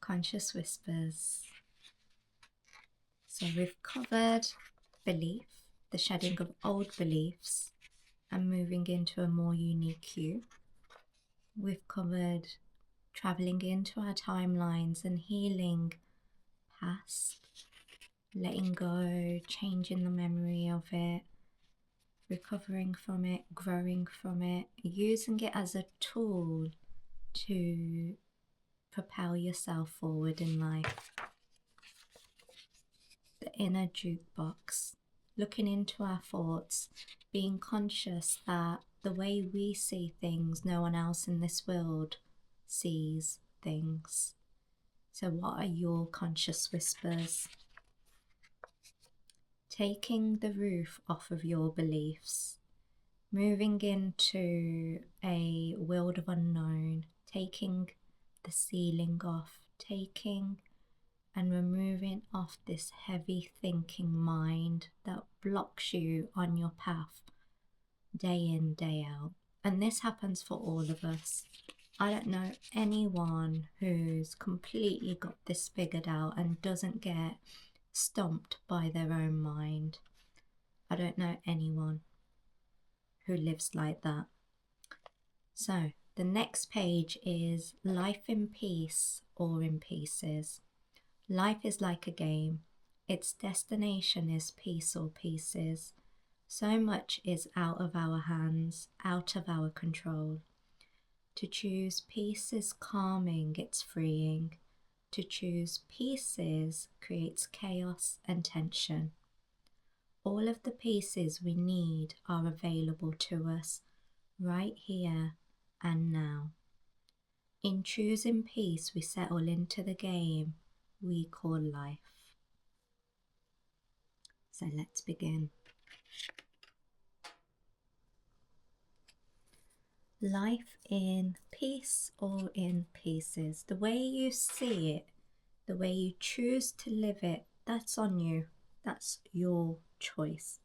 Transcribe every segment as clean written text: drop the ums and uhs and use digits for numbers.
conscious whispers. So we've covered belief, the shedding of old beliefs and moving into a more unique you. We've covered traveling into our timelines and healing past, letting go, changing the memory of it, recovering from it, growing from it, using it as a tool to propel yourself forward in life. The inner jukebox, looking into our thoughts, being conscious that the way we see things, no one else in this world sees things. So what are your conscious whispers? Taking the roof off of your beliefs, moving into a world of unknown, taking the ceiling off, taking and removing off this heavy thinking mind that blocks you on your path day in, day out. And this happens for all of us. I don't know anyone who's completely got this figured out and doesn't get stomped by their own mind. I don't know anyone who lives like that. So the next page is life in peace or in pieces. Life is like a game. Its destination is peace or pieces. So much is out of our hands, out of our control. To choose peace is calming, it's freeing. To choose pieces creates chaos and tension. All of the pieces we need are available to us right here and now. In choosing peace, we settle into the game we call life. So let's begin. Life in peace or in pieces. The way you see it, the way you choose to live it, that's on you. That's your choice.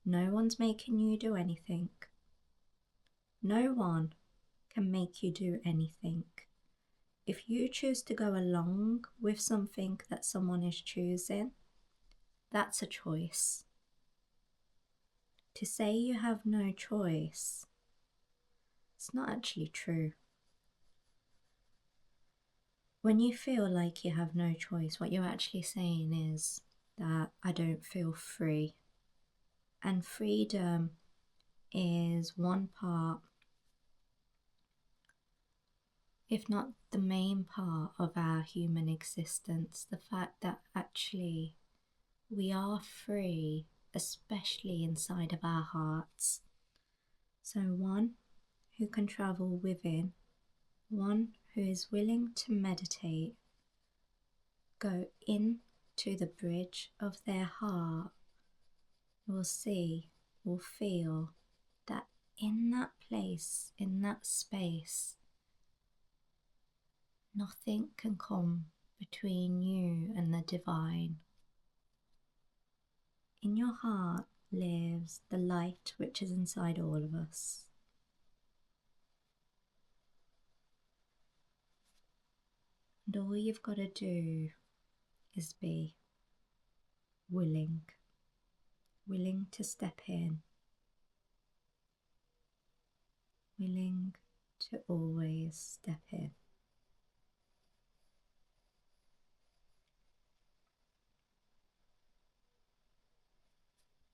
No one's making you do anything. No one can make you do anything. If you choose to go along with something that someone is choosing, that's a choice. To say you have no choice, it's not actually true. When you feel like you have no choice, what you're actually saying is that I don't feel free. And freedom is one part, if not the main part of our human existence. The fact that actually we are free, especially inside of our hearts. So one who can travel within, one who is willing to meditate, go into the bridge of their heart, will see, will feel that in that place, in that space, nothing can come between you and the divine. In your heart lives the light which is inside all of us. And all you've got to do is be willing to step in, willing to always step in.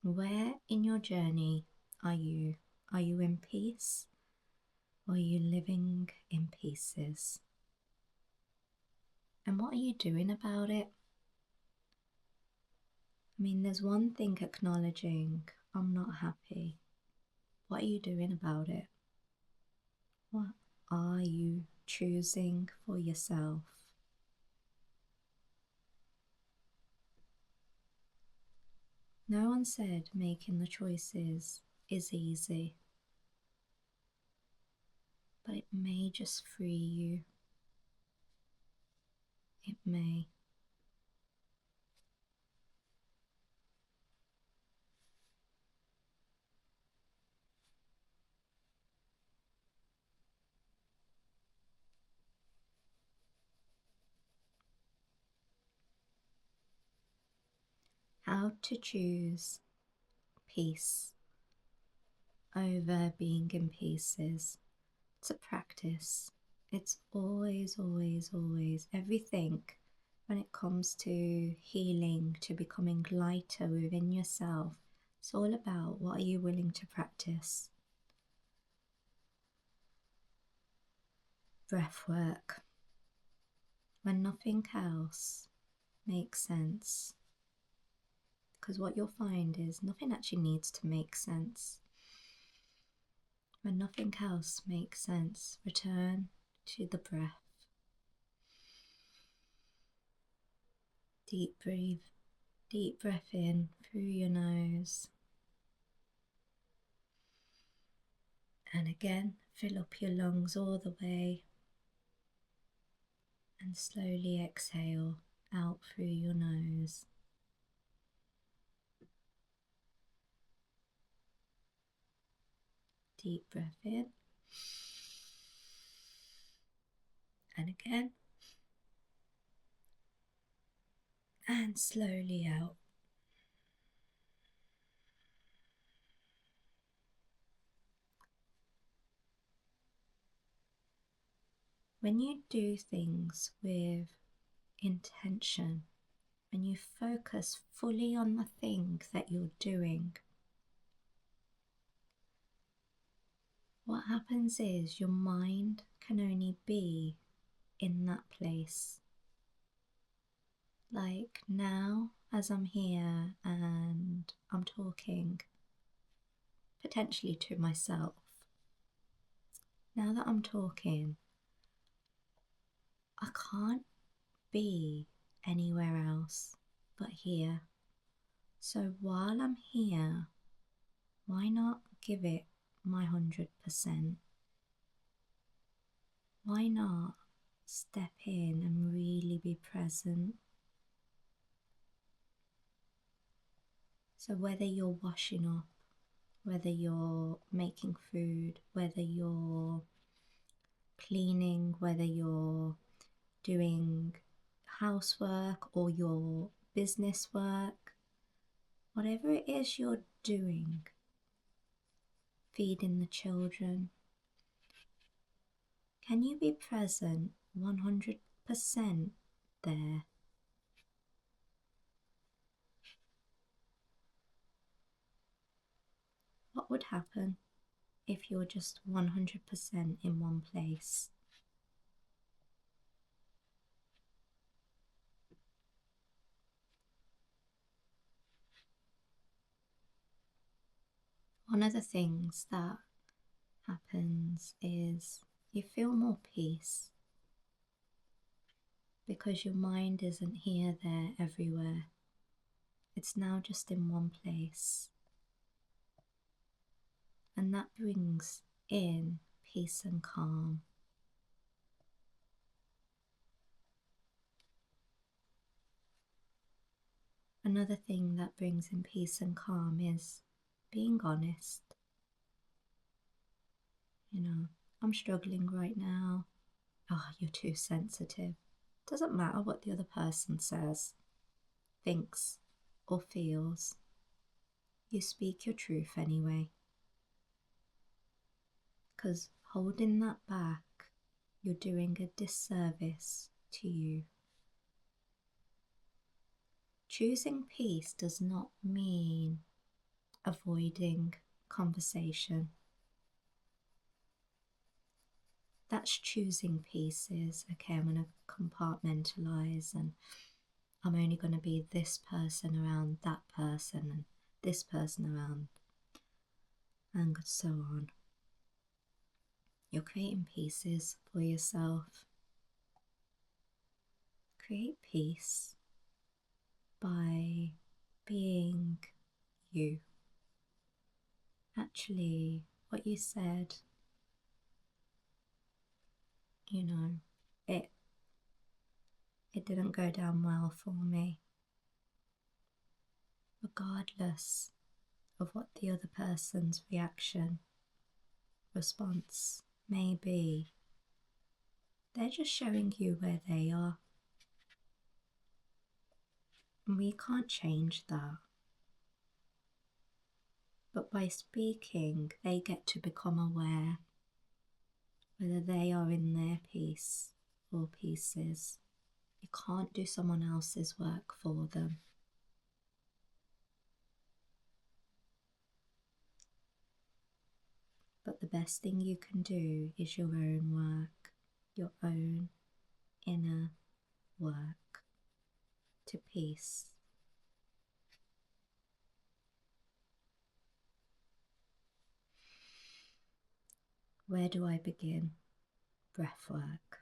Where in your journey are you? Are you in peace or are you living in pieces? And what are you doing about it? I mean, there's one thing acknowledging, I'm not happy. What are you doing about it? What are you choosing for yourself? No one said making the choices is easy, but it may just free you. It may. how to choose peace over being in pieces. It's a practice. It's always, always, always everything when it comes to healing, to becoming lighter within yourself. It's all about what are you willing to practice. Breath work. When nothing else makes sense. Because what you'll find is nothing actually needs to make sense. When nothing else makes sense, return to the breath. Deep breathe. Deep breath in through your nose. And again, fill up your lungs all the way. And slowly exhale out through your nose. Deep breath in. And again. And slowly out. When you do things with intention, when you focus fully on the thing that you're doing, what happens is your mind can only be in that place. Like now, as I'm here and I'm talking potentially to myself, now that I'm talking, I can't be anywhere else but here. So while I'm here, why not give it my 100%? Why not step in and really be present? So whether you're washing up, whether you're making food, whether you're cleaning, whether you're doing housework or your business work, whatever it is you're doing, feeding the children, can you be present 100% there? What would happen if you're just 100% in one place? One of the things that happens is you feel more peace because your mind isn't here, there, everywhere. It's now just in one place. And that brings in peace and calm. Another thing that brings in peace and calm is being honest. You know, I'm struggling right now. Oh, you're too sensitive. Doesn't matter what the other person says, thinks, or feels. You speak your truth anyway. Because holding that back, you're doing a disservice to you. Choosing peace does not mean avoiding conversation. That's choosing pieces. Okay, I'm going to compartmentalize and I'm only going to be this person around that person and this person around, and so on. You're creating pieces for yourself. Create peace by being you. Actually, what you said, you know, it didn't go down well for me. Regardless of what the other person's response may be, they're just showing you where they are. We can't change that. But by speaking, they get to become aware whether they are in their piece or pieces. You can't do someone else's work for them. But the best thing you can do is your own work, your own inner work to peace. Where do I begin? Breath work.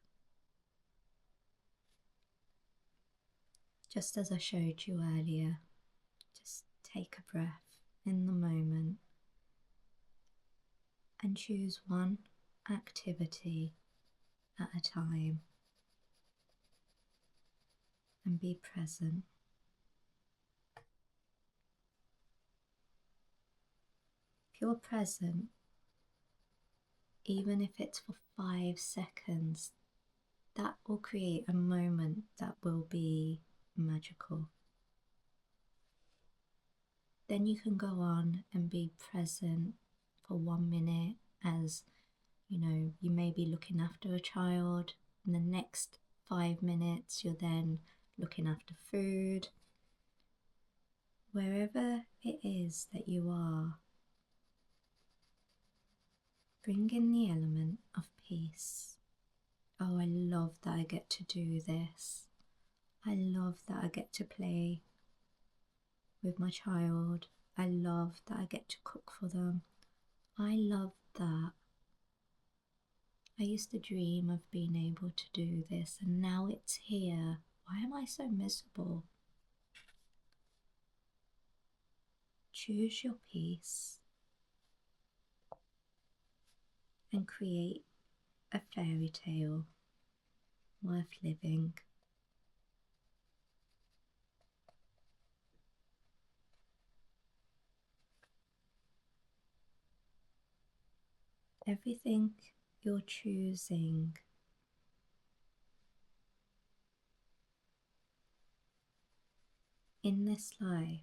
Just as I showed you earlier, just take a breath in the moment and choose one activity at a time and be present. If you're present, even if it's for 5 seconds, that will create a moment that will be magical. Then you can go on and be present for 1 minute as, you may be looking after a child. In the next 5 minutes, you're then looking after food. Wherever it is that you are, bring in the element of peace. Oh, I love that I get to do this. I love that I get to play with my child. I love that I get to cook for them. I love that. I used to dream of being able to do this, and now it's here. Why am I so miserable? Choose your peace and create a fairy tale worth living. Everything you're choosing in this life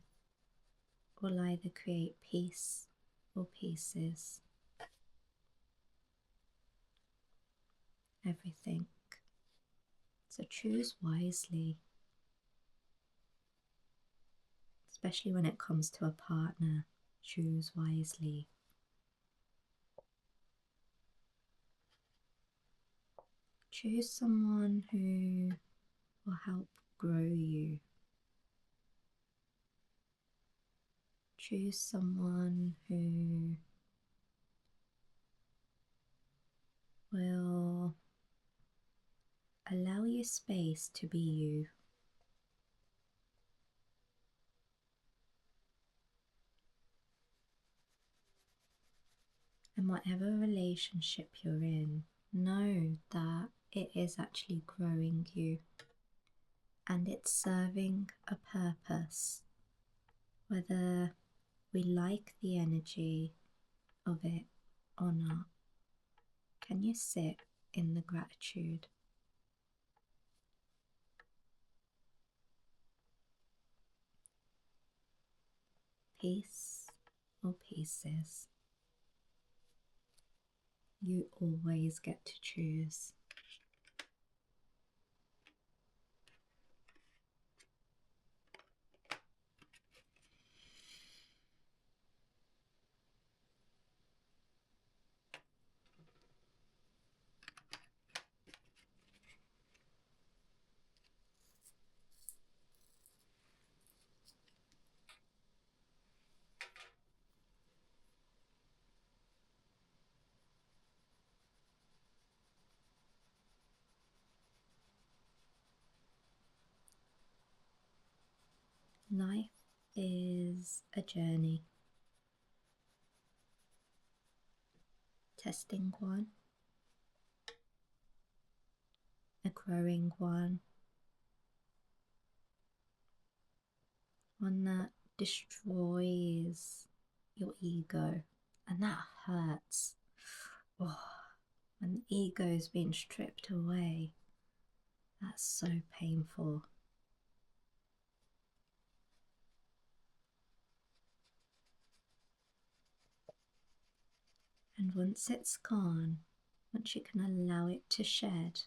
will either create peace or pieces. Everything. So choose wisely, especially when it comes to a partner. Choose wisely. Choose someone who will help grow you. Choose someone who will allow you space to be you. And whatever relationship you're in, know that it is actually growing you and it's serving a purpose, whether we like the energy of it or not. Can you sit in the gratitude? Peace or pieces? You always get to choose. Life is a journey, testing one, a growing one that destroys your ego, and that hurts. Oh, when the ego is being stripped away, that's so painful. And once it's gone, once you can allow it to shed,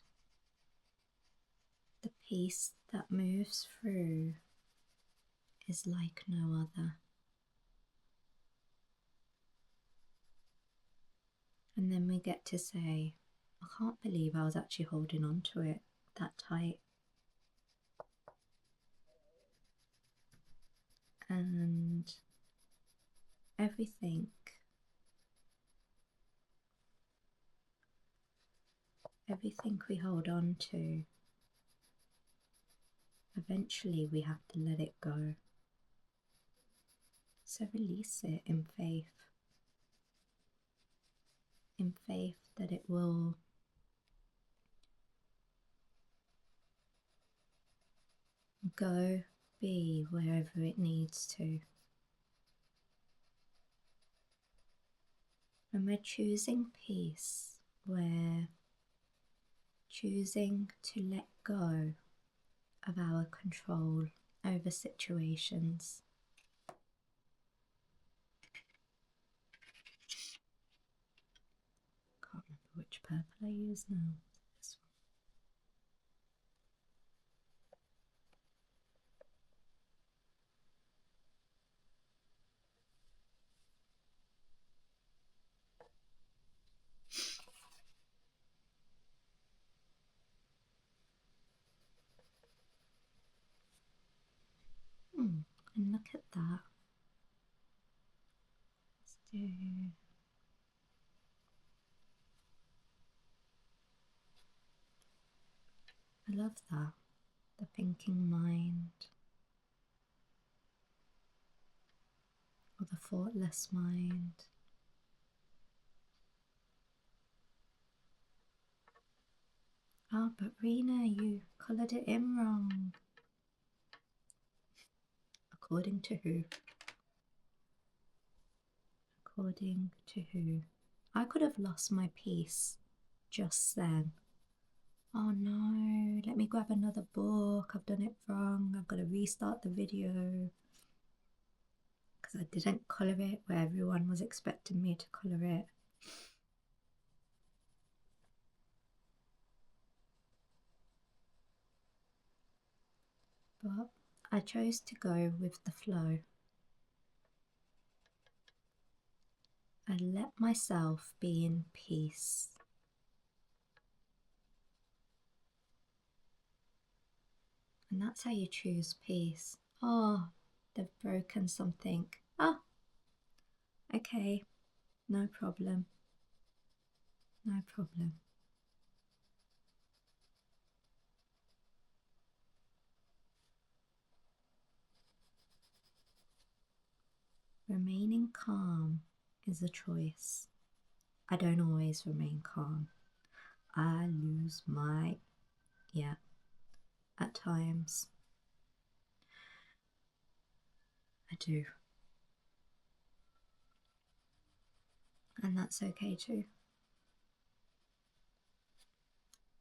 the peace that moves through is like no other. And then we get to say, I can't believe I was actually holding on to it that tight. And everything we hold on to, eventually we have to let it go. So release it in faith that it will go be wherever it needs to. When we're choosing peace, we're choosing to let go of our control over situations. Can't remember which purple I use now. This one. And look at that. Let's do... I love that. The thinking mind. Or the thoughtless mind. Oh, but Reena, you coloured it in wrong. According to who? According to who? I could have lost my peace just then. Oh no, let me grab another book. I've done it wrong. I've got to restart the video. Because I didn't colour it where everyone was expecting me to colour it. But I chose to go with the flow. I let myself be in peace. And that's how you choose peace. Oh, they've broken something. Oh, okay, no problem. No problem. Remaining calm is a choice. I don't always remain calm. I lose my, at times. I do. And that's okay too.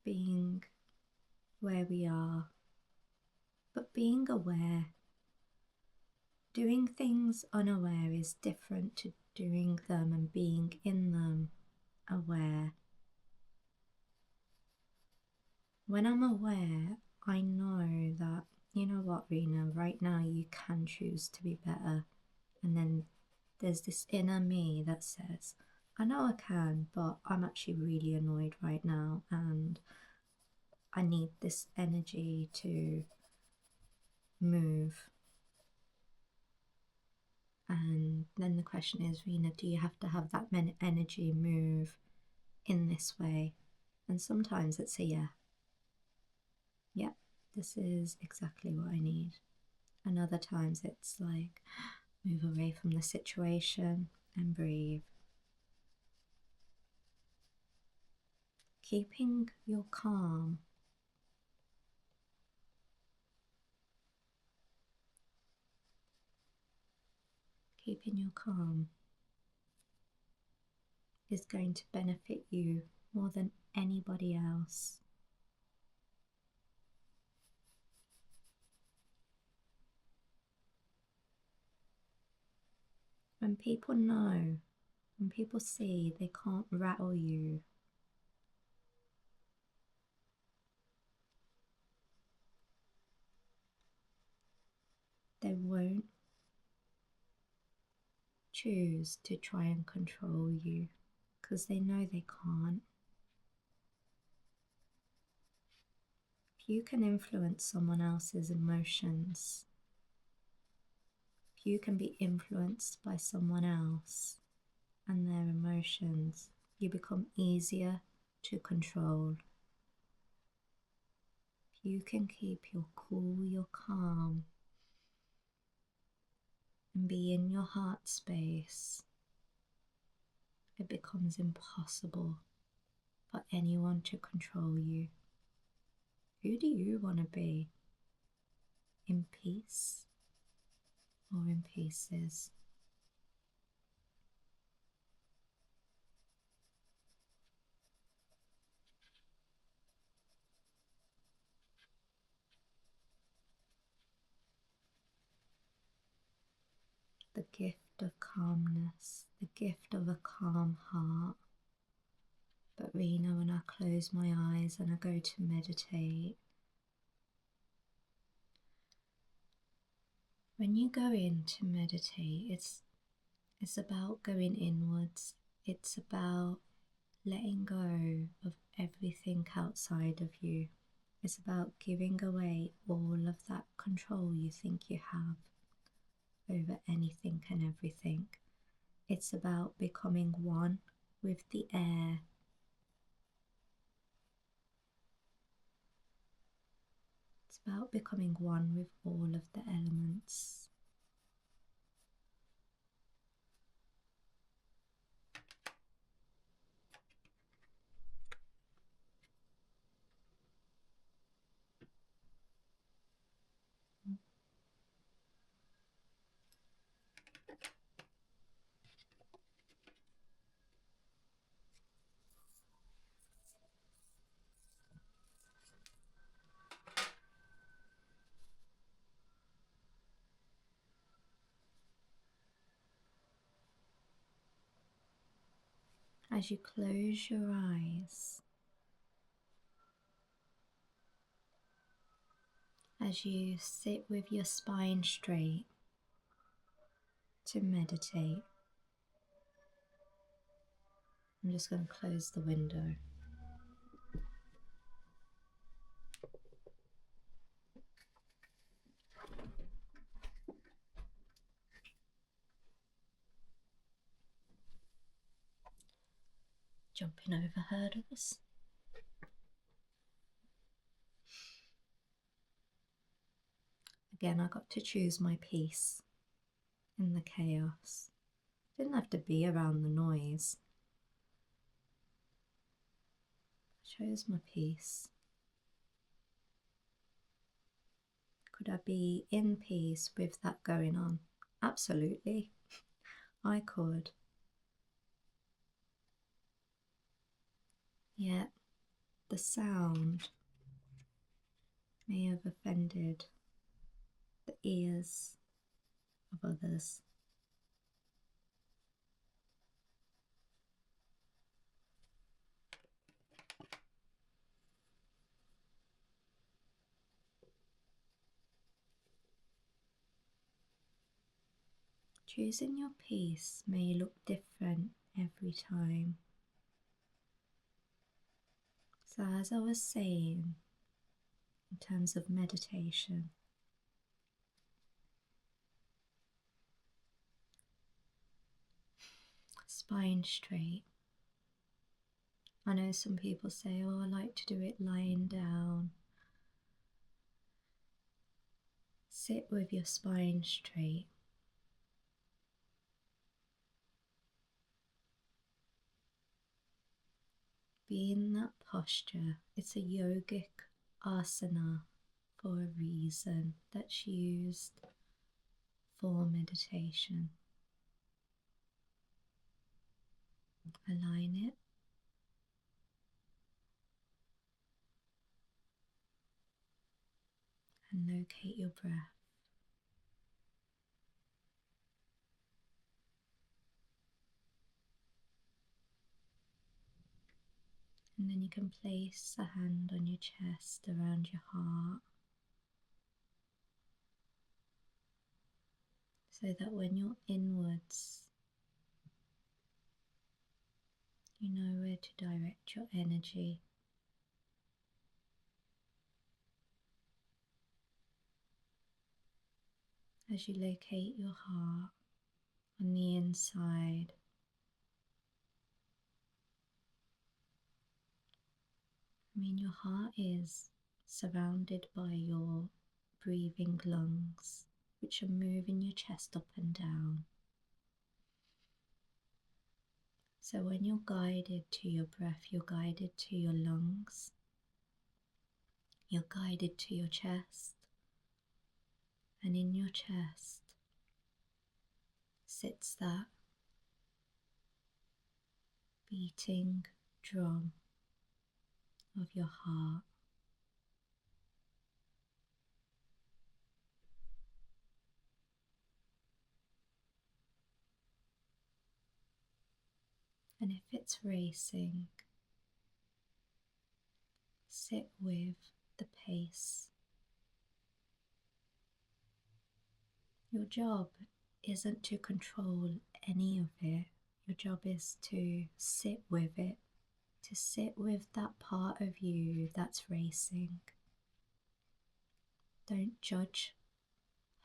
Being where we are, but being aware. Doing things unaware is different to doing them and being in them aware. When I'm aware, I know that, you know what, Reena, right now you can choose to be better. And then there's this inner me that says, I know I can, but I'm actually really annoyed right now and I need this energy to move. And then the question is, Reena, do you have to have that energy move in this way? And sometimes it's a yeah. Yeah, this is exactly what I need. And other times it's like, move away from the situation and breathe. Keeping your calm. Keeping your calm is going to benefit you more than anybody else. When people know When people see they can't rattle you, they won't choose to try and control you because they know they can't. If you can influence someone else's emotions, if you can be influenced by someone else and their emotions, you become easier to control. If you can keep your cool, your calm, and be in your heart space, it becomes impossible for anyone to control you. Who do you want to be? In peace or in pieces? The gift of calmness, the gift of a calm heart. But Reena, when I close my eyes and I go to meditate, when you go in to meditate, it's about going inwards. It's about letting go of everything outside of you. It's about giving away all of that control you think you have over anything and everything. It's about becoming one with the air. It's about becoming one with all of the elements. As you close your eyes, as you sit with your spine straight to meditate, I'm just going to close the window. Jumping over hurdles. Again, I got to choose my peace in the chaos. Didn't have to be around the noise. I chose my peace. Could I be in peace with that going on? Absolutely, I could. Yet the sound may have offended the ears of others. Choosing your peace may look different every time. So as I was saying, in terms of meditation, spine straight. I know some people say, oh, I like to do it lying down. Sit with your spine straight. Be in that posture. It's a yogic asana for a reason that's used for meditation. Align it. And locate your breath. And then you can place a hand on your chest around your heart, so that when you're inwards, you know where to direct your energy. As you locate your heart on the inside, your heart is surrounded by your breathing lungs, which are moving your chest up and down. So when you're guided to your breath, you're guided to your lungs, you're guided to your chest, and in your chest sits that beating drum of your heart. And if it's racing, sit with the pace. Your job isn't to control any of it. Your job is to sit with it, to sit with that part of you that's racing. Don't judge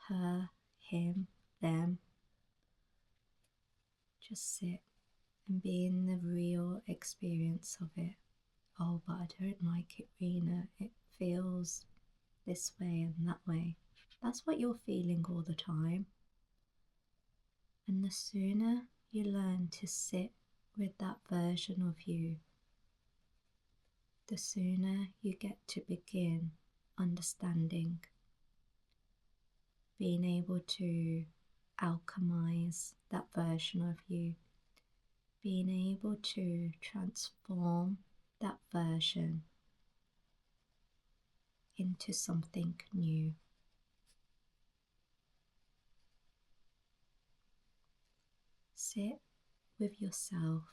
her, him, them. Just sit and be in the real experience of it. Oh, but I don't like it, Reena. It feels this way and that way. That's what you're feeling all the time. And the sooner you learn to sit with that version of you, the sooner you get to begin understanding, being able to alchemize that version of you, being able to transform that version into something new. Sit with yourself,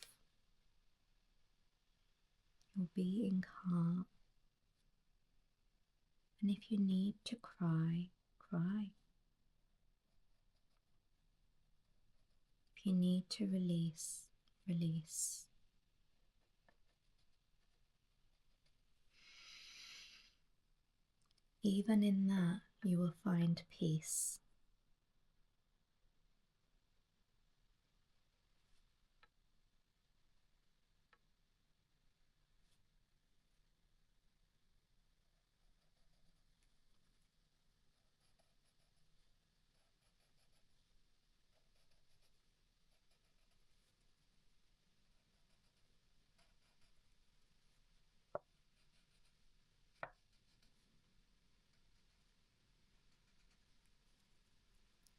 your beating heart, and if you need to cry, cry. If you need to release, release. Even in that, you will find peace.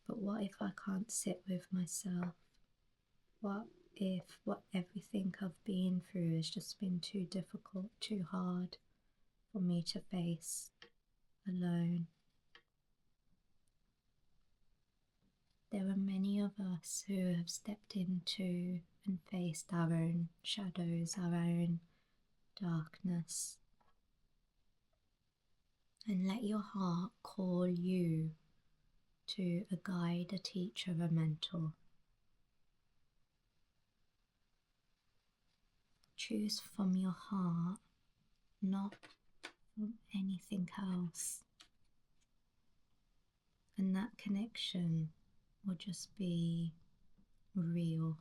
But what if I can't sit with myself? What if everything I've been through has just been too difficult, too hard for me to face alone? There are many of us who have stepped into and faced our own shadows, our own darkness. And let your heart call you to a guide, a teacher, a mentor. Choose from your heart, not from anything else. And that connection will just be real.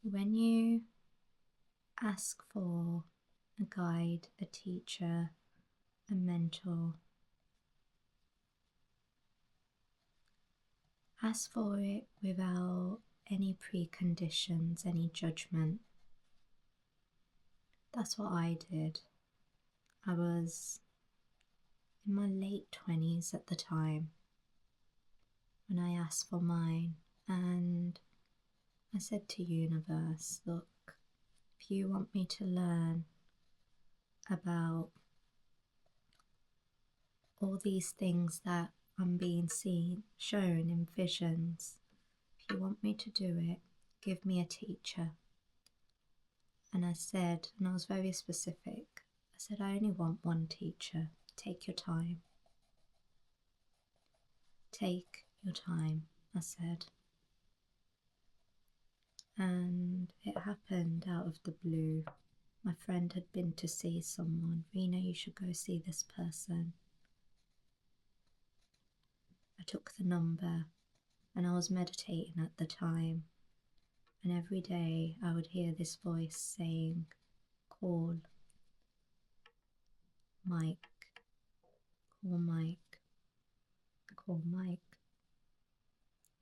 When you ask for a guide, a teacher, a mentor, ask for it without any preconditions, any judgment. That's what I did. I was in my late 20s at the time when I asked for mine, and I said to universe, look, if you want me to learn about all these things that I'm being shown in visions. If you want me to do it, give me a teacher. And I said, and I was very specific, I said, I only want one teacher. Take your time. Take your time, I said. And it happened out of the blue. My friend had been to see someone. Reena, you should go see this person. I took the number and I was meditating at the time. And every day I would hear this voice saying, call Mike, call Mike, call Mike.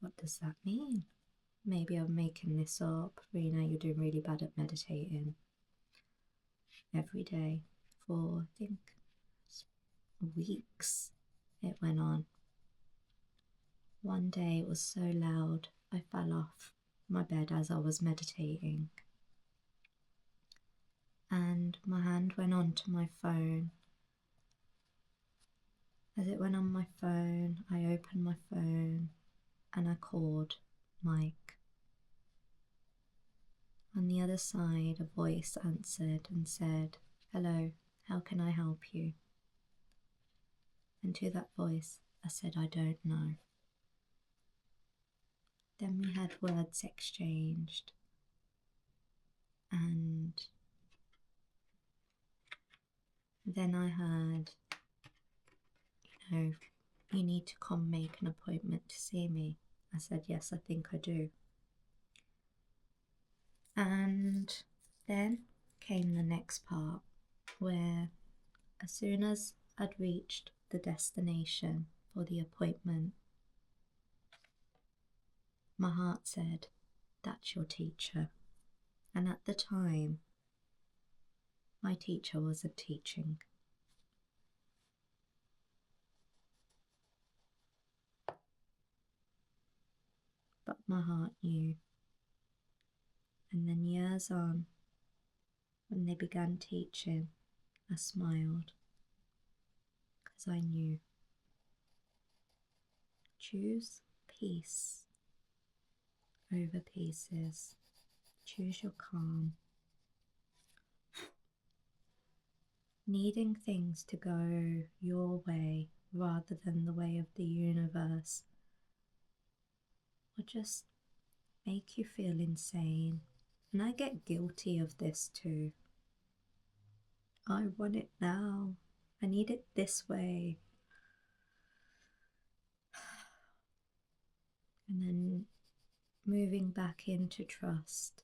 What does that mean? Maybe I'm making this up. Reena, you're doing really bad at meditating. Every day for, I think, weeks it went on. One day it was so loud I fell off my bed as I was meditating. And my hand went onto my phone. As it went on my phone, I opened my phone and I called Mike. On the other side, a voice answered and said, hello, how can I help you? And to that voice, I said, I don't know. Then we had words exchanged, and then I heard, you need to come make an appointment to see me. I said, yes, I think I do. And then came the next part, where as soon as I'd reached the destination for the appointment, my heart said, that's your teacher. And at the time, my teacher wasn't teaching. But my heart knew. And then years on, when they began teaching, I smiled, because I knew. Choose peace over pieces. Choose your calm. Needing things to go your way rather than the way of the universe will just make you feel insane. And I get guilty of this too. I want it now. I need it this way. And then moving back into trust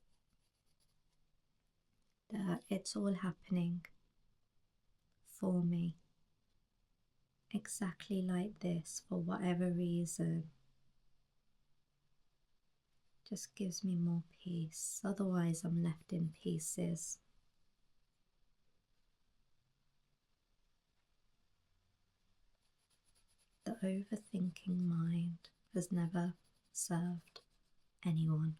that it's all happening for me exactly like this for whatever reason just gives me more peace. Otherwise I'm left in pieces. The overthinking mind has never served anyone.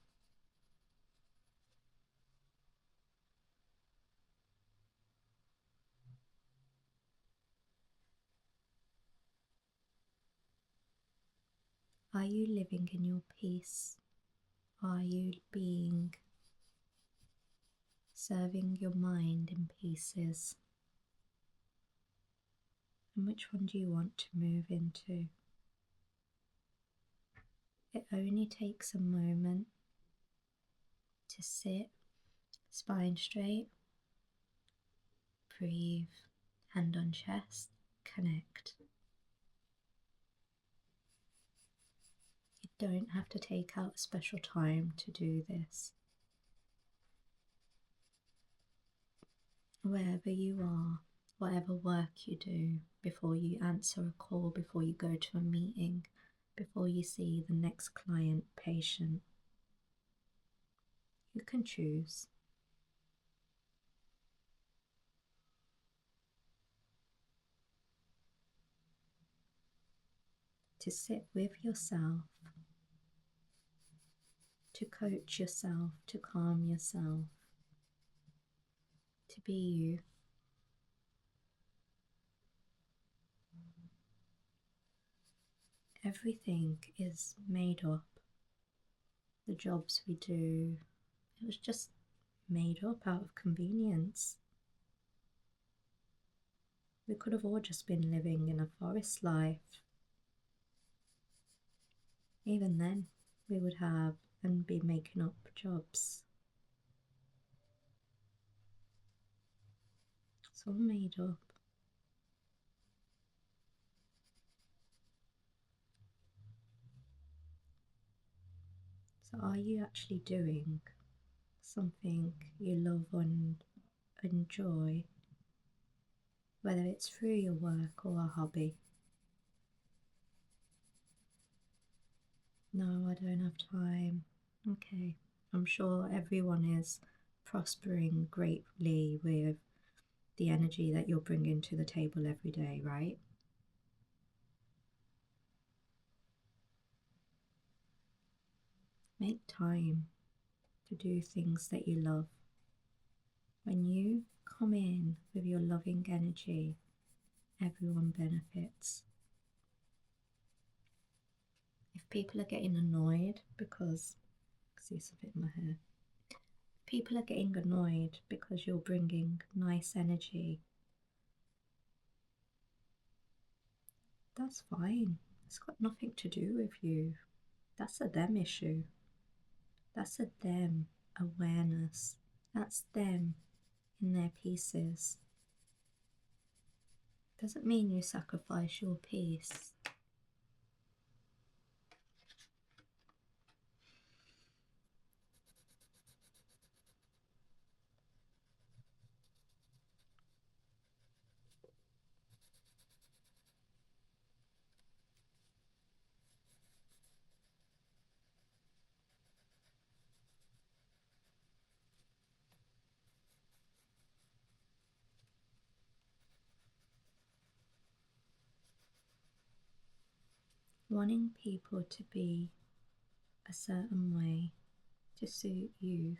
Are you living in your peace? Are you serving your mind in pieces? And which one do you want to move into? It only takes a moment to sit, spine straight, breathe, hand on chest, connect. You don't have to take out a special time to do this. Wherever you are, whatever work you do, before you answer a call, before you go to a meeting, before you see the next client, patient, you can choose to sit with yourself, to coach yourself, to calm yourself, to be you. Everything is made up. The jobs we do, it was just made up out of convenience. We could have all just been living in a forest life. Even then, we would have and be making up jobs. It's all made up. So are you actually doing something you love and enjoy, whether it's through your work or a hobby? No, I don't have time. Okay, I'm sure everyone is prospering greatly with the energy that you're bringing to the table every day, right? Make time to do things that you love. When you come in with your loving energy, everyone benefits. If people are getting annoyed because, see something in my hair, people are getting annoyed because you're bringing nice energy, that's fine. It's got nothing to do with you. That's a them issue. That's a them awareness. That's them in their pieces. Doesn't mean you sacrifice your peace. Wanting people to be a certain way to suit you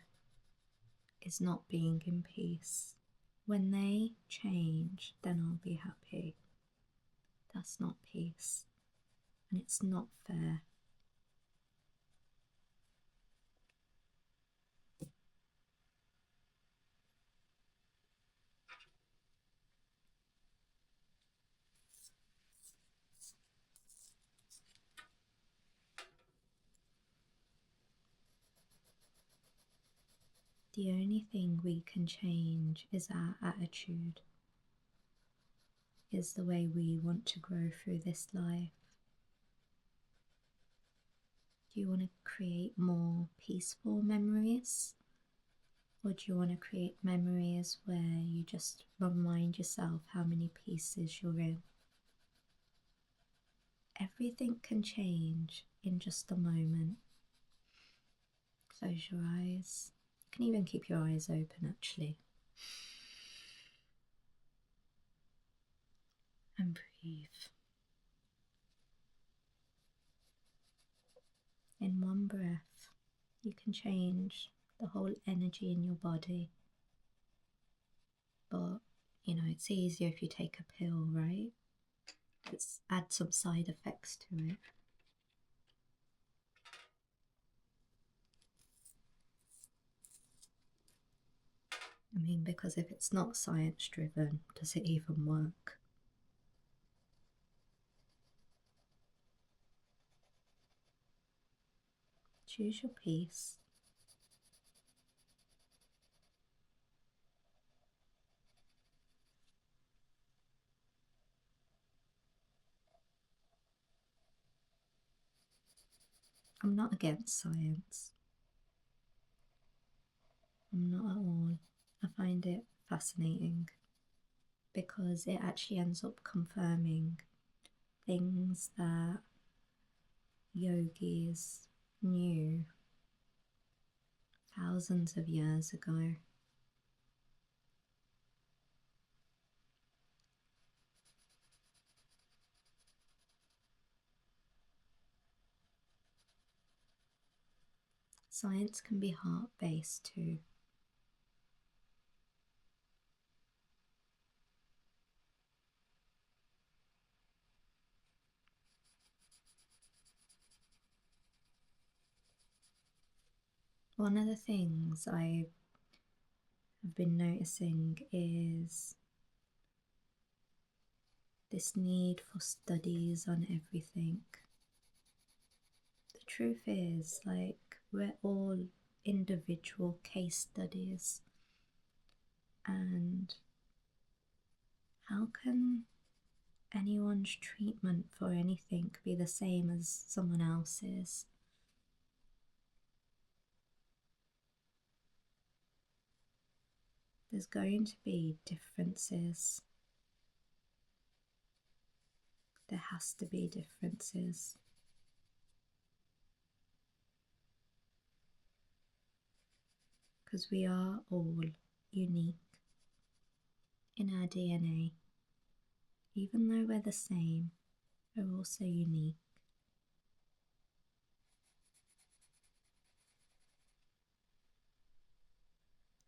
is not being in peace. When they change, then I'll be happy. That's not peace, and it's not fair. The only thing we can change is our attitude, is the way we want to grow through this life. Do you want to create more peaceful memories? Or do you want to create memories where you just remind yourself how many pieces you're in? Everything can change in just a moment. Close your eyes. You can even keep your eyes open actually. And breathe. In one breath, you can change the whole energy in your body. But, you know, it's easier if you take a pill, right? Let's add some side effects to it. I mean, because if it's not science driven, does it even work? Choose your peace. I'm not against science. I'm not at all. I find it fascinating because it actually ends up confirming things that yogis knew thousands of years ago. Science can be heart-based too. One of the things I have been noticing is this need for studies on everything. The truth is, like, we're all individual case studies, and how can anyone's treatment for anything be the same as someone else's? There's going to be differences. There has to be differences. Because we are all unique in our DNA. Even though we're the same, we're also unique.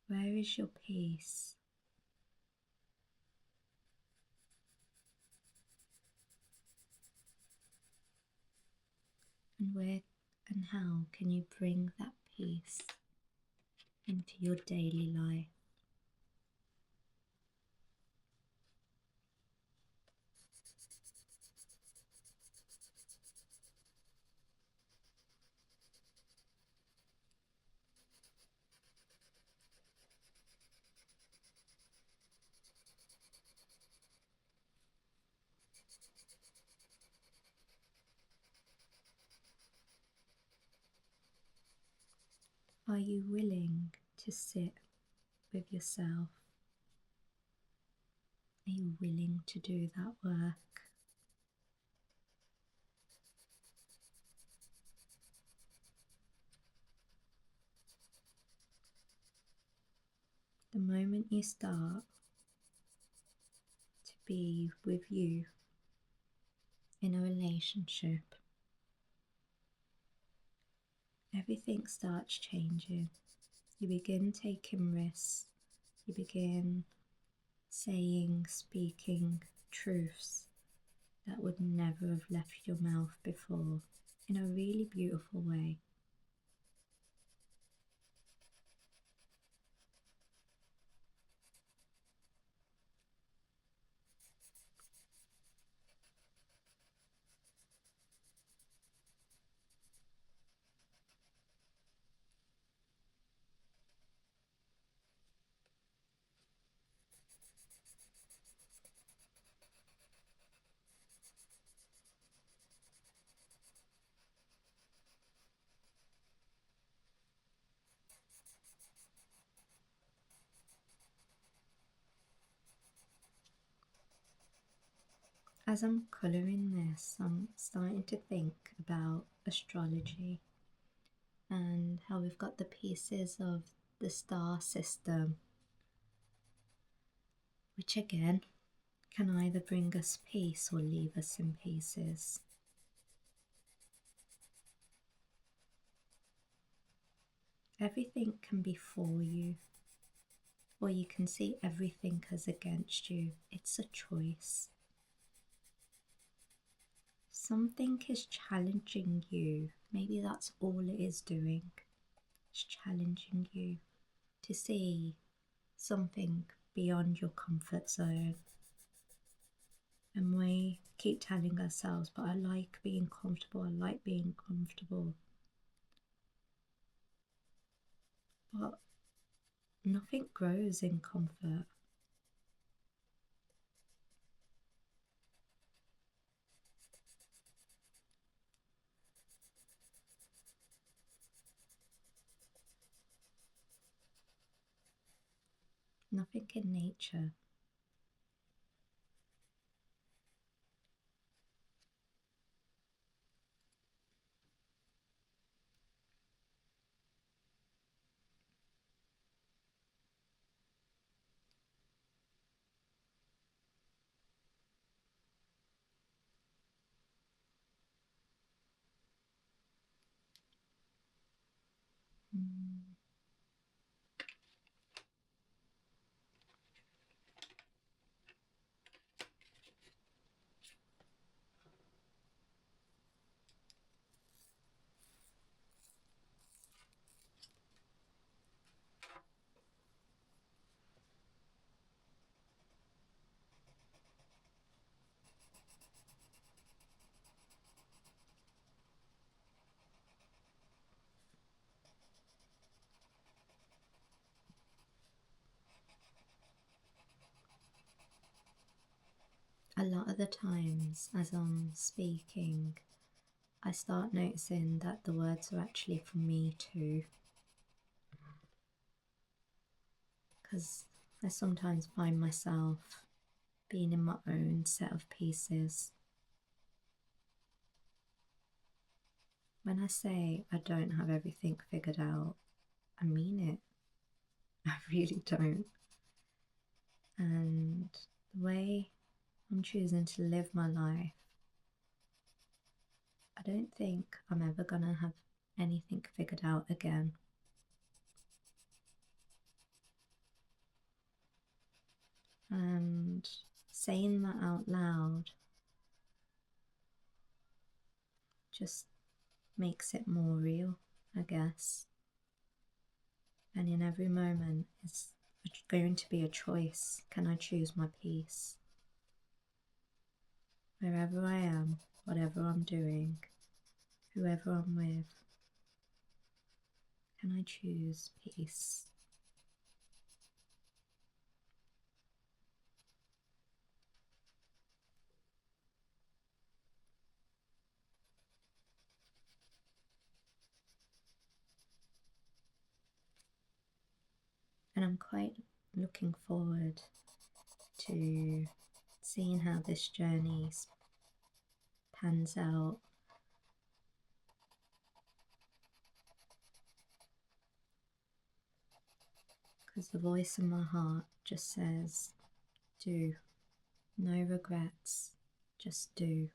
Where is your peace? And where and how can you bring that peace into your daily life? Are you willing to sit with yourself? Are you willing to do that work? The moment you start to be with you in a relationship, everything starts changing. You begin taking risks. You begin saying, speaking truths that would never have left your mouth before in a really beautiful way. As I'm colouring this, I'm starting to think about astrology and how we've got the pieces of the star system, which again can either bring us peace or leave us in pieces. Everything can be for you, or you can see everything as against you. It's a choice. Something is challenging you. Maybe that's all it is doing. It's challenging you to see something beyond your comfort zone. And we keep telling ourselves, but I like being comfortable, I like being comfortable. But nothing grows in comfort. Nothing in nature. Mm. a lot of the times as I'm speaking, I start noticing that the words are actually from me too. Because I sometimes find myself being in my own set of pieces. When I say I don't have everything figured out, I mean it. I really don't. And the way I'm choosing to live my life, I don't think I'm ever gonna have anything figured out again. And saying that out loud just makes it more real, I guess. And in every moment, it's going to be a choice. Can I choose my peace? Wherever I am, whatever I'm doing, whoever I'm with, can I choose peace? And I'm quite looking forward to seeing how this journey pans out. Because the voice in my heart just says, do. No regrets, just do.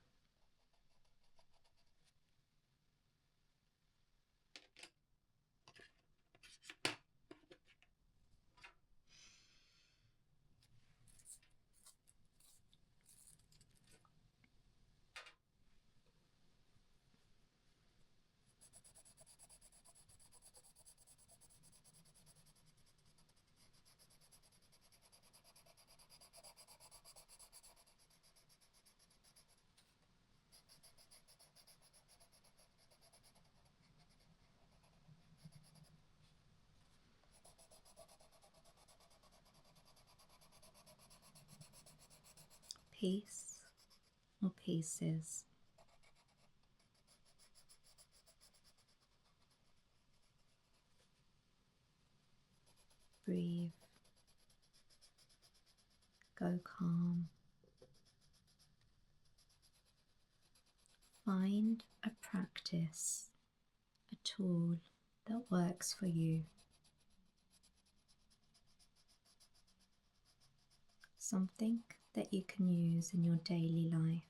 Peace or pieces. Breathe. Go calm. Find a practice, a tool that works for you. Something that you can use in your daily life.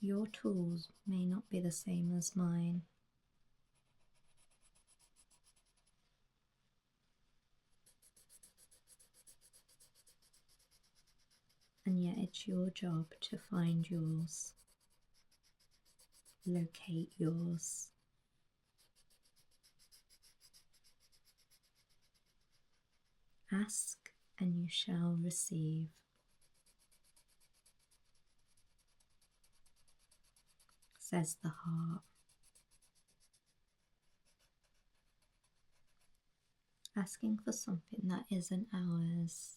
Your tools may not be the same as mine. And yet it's your job to find yours, locate yours. Ask and you shall receive. Says the heart. Asking for something that isn't ours.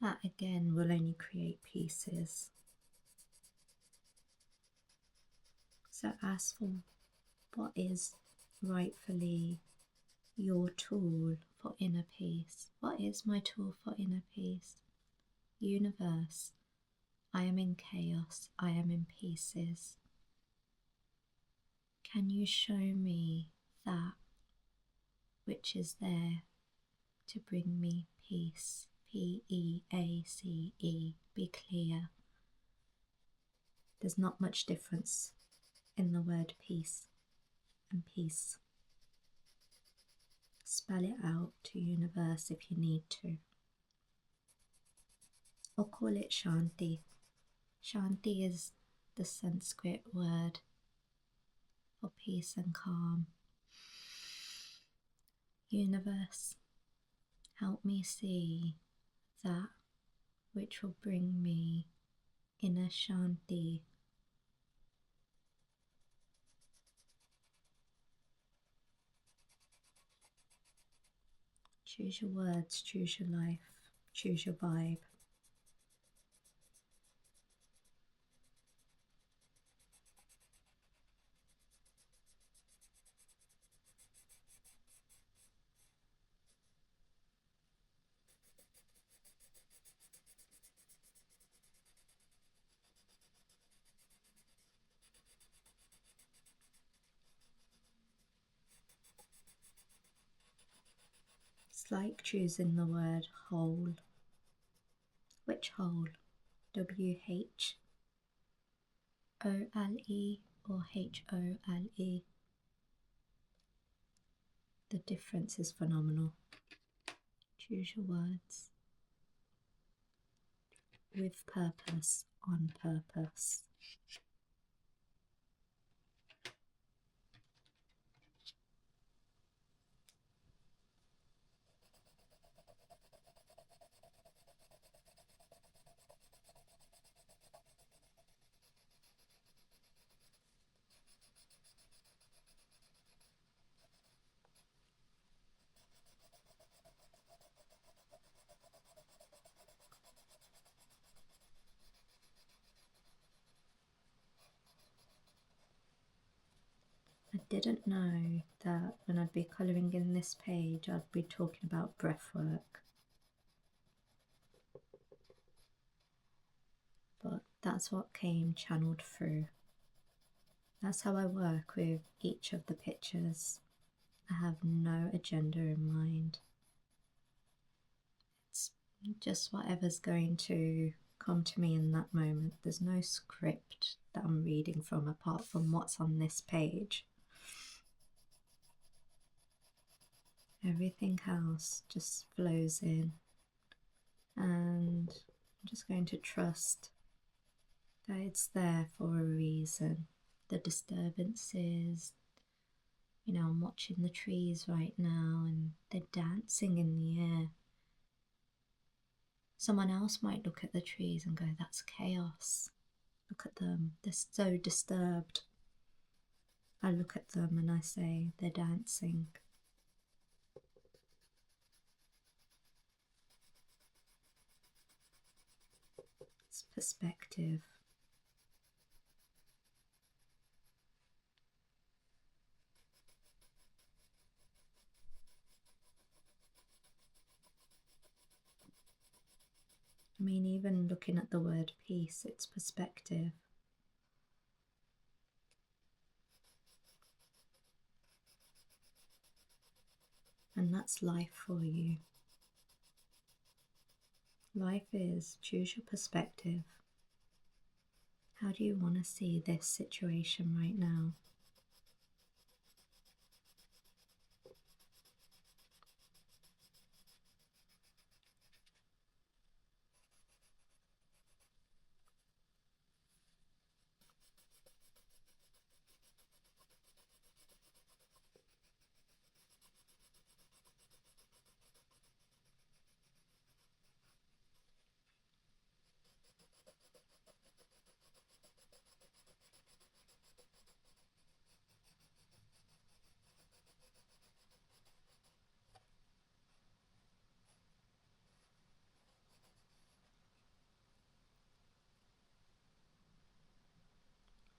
That again will only create pieces. So ask for what is rightfully your tool for inner peace. What is my tool for inner peace? Universe, I am in chaos, I am in pieces. Can you show me that which is there to bring me peace? Peace. Be clear. There's not much difference in the word peace and peace. Spell it out to universe if you need to. Or call it shanti. Shanti is the Sanskrit word for peace and calm. Universe, help me see that which will bring me inner shanti. Choose your words, choose your life, choose your vibe. It's like choosing the word whole. Which whole? W-H-O-L-E or H-O-L-E? The difference is phenomenal. Choose your words. With purpose, on purpose. I didn't know that when I'd be colouring in this page, I'd be talking about breath work. But that's what came channeled through. That's how I work with each of the pictures. I have no agenda in mind. It's just whatever's going to come to me in that moment. There's no script that I'm reading from apart from what's on this page. Everything else just flows in, and I'm just going to trust that it's there for a reason. The disturbances, you know, I'm watching the trees right now and they're dancing in the air. Someone else might look at the trees and go, that's chaos. Look at them, they're so disturbed. I look at them and I say, they're dancing. It's perspective. I mean, even looking at the word peace, it's perspective. And that's life for you. Life is choose your perspective. How do you want to see this situation right now?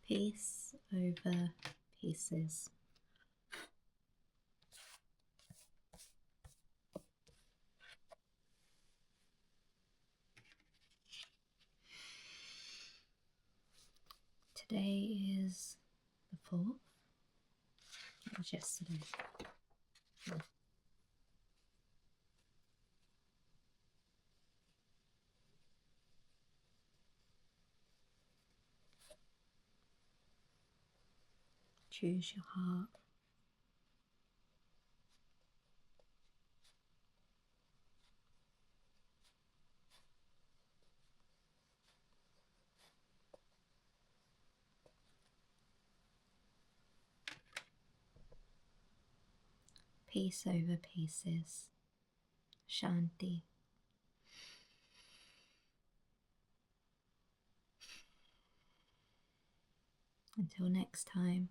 Peace over pieces. Today is the 4th. It was yesterday. Choose your heart. Peace over pieces. Shanti. Until next time.